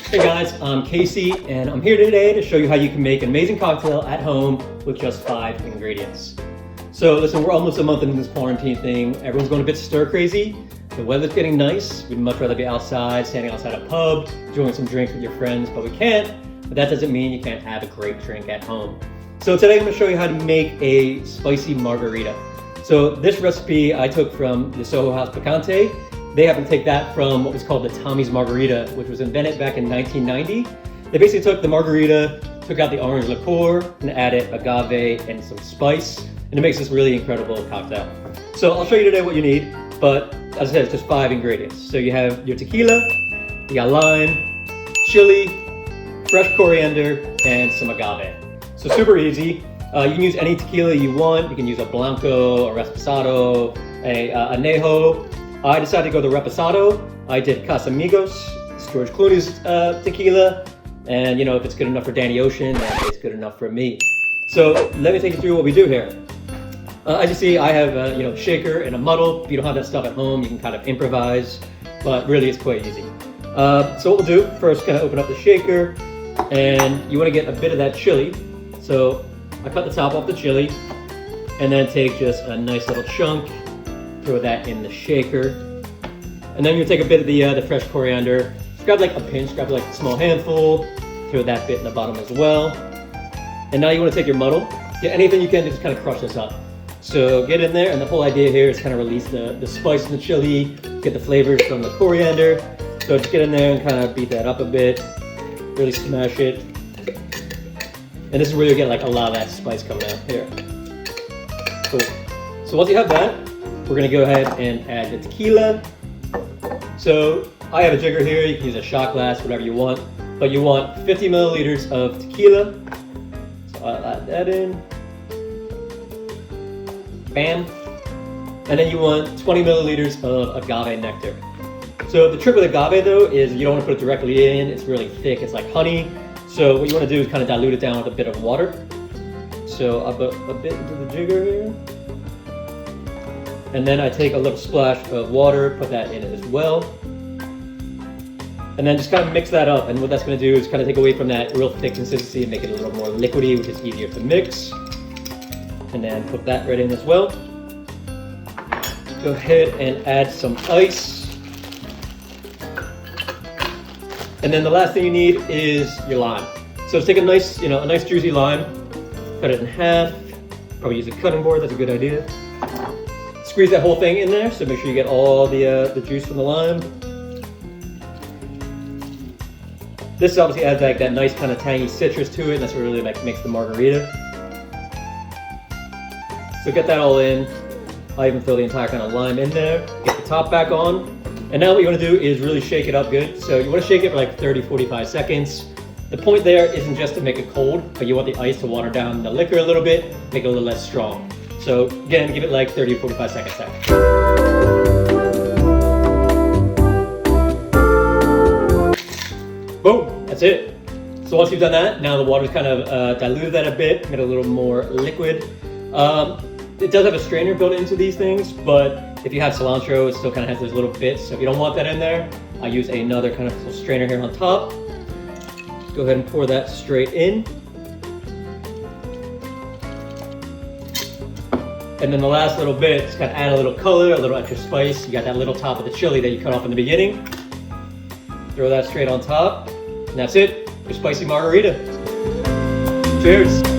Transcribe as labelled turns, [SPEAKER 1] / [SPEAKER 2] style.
[SPEAKER 1] Hey guys, I'm Casey and I'm here today to show you how you can make an amazing cocktail at home with just 5 ingredients. So listen, we're almost a month into this quarantine thing. Everyone's going a bit stir crazy. The weather's getting nice. We'd much rather be outside, standing outside a pub, enjoying some drinks with your friends, but we can't. But that doesn't mean you can't have a great drink at home. So today I'm going to show you how to make a spicy margarita. So this recipe I took from the Soho House Picante. They happen to take that from what was called the Tommy's Margarita, which was invented back in 1990. They basically took the margarita, took out the orange liqueur, and added agave and some spice, and it makes this really incredible cocktail. So I'll show you today what you need, but as I said, it's just 5 ingredients. So you have your tequila, you got lime, chili, fresh coriander, and some agave. So super easy. You can use any tequila you want. You can use a Blanco, a Reposado, a Añejo. I decided to go the Reposado. I did Casamigos, it's George Clooney's tequila. And you know, if it's good enough for Danny Ocean, then it's good enough for me. So let me take you through what we do here. As you see, I have a shaker and a muddle. If you don't have that stuff at home, you can kind of improvise, but really it's quite easy. So what we'll do, first kind of open up the shaker, and you want to get a bit of that chili. So I cut the top off the chili, and then take just a nice little chunk, throw that in the shaker, and then you take a bit of the fresh coriander. Just grab like a pinch, grab like a small handful, throw that bit in the bottom as well. And now you want to take your muddle, get anything you can to just kind of crush this up. So get in there, and the whole idea here is kind of release the spice in the chili, get the flavors from the coriander. So just get in there and kind of beat that up a bit, really smash it. And this is where you get like a lot of that spice coming out here. Cool. So once you have that, we're gonna go ahead and add the tequila. So I have a jigger here, you can use a shot glass, whatever you want, but you want 50 milliliters of tequila. So I'll add that in. Bam. And then you want 20 milliliters of agave nectar. So the trick with agave though is you don't want to put it directly in, it's really thick, it's like honey. So what you want to do is kind of dilute it down with a bit of water. So I'll put a bit into the jigger here. And then I take a little splash of water, put that in it as well. And then just kind of mix that up. And what that's going to do is kind of take away from that real thick consistency and make it a little more liquidy, which is easier to mix. And then put that right in as well. Go ahead and add some ice. And then the last thing you need is your lime. So take a nice, a nice juicy lime, cut it in half. Probably use a cutting board, that's a good idea. Squeeze that whole thing in there, so make sure you get all the juice from the lime. This obviously adds like that nice kind of tangy citrus to it, and that's what really makes the margarita. So get that all in. I even fill the entire kind of lime in there. Get the top back on. And now what you want to do is really shake it up good. So you want to shake it for like 30-45 seconds. The point there isn't just to make it cold, but you want the ice to water down the liquor a little bit, make it a little less strong. So again, give it like 30-45 seconds there. Boom, that's it. So once you've done that, now the water's kind of diluted that a bit, made it a little more liquid. It does have a strainer built into these things, but if you have cilantro, it still kind of has those little bits. So if you don't want that in there, I use another kind of little strainer here on top. Go ahead and pour that straight in. And then the last little bit, just kind of add a little color, a little extra spice. You got that little top of the chili that you cut off in the beginning. Throw that straight on top. And that's it, your spicy margarita. Cheers.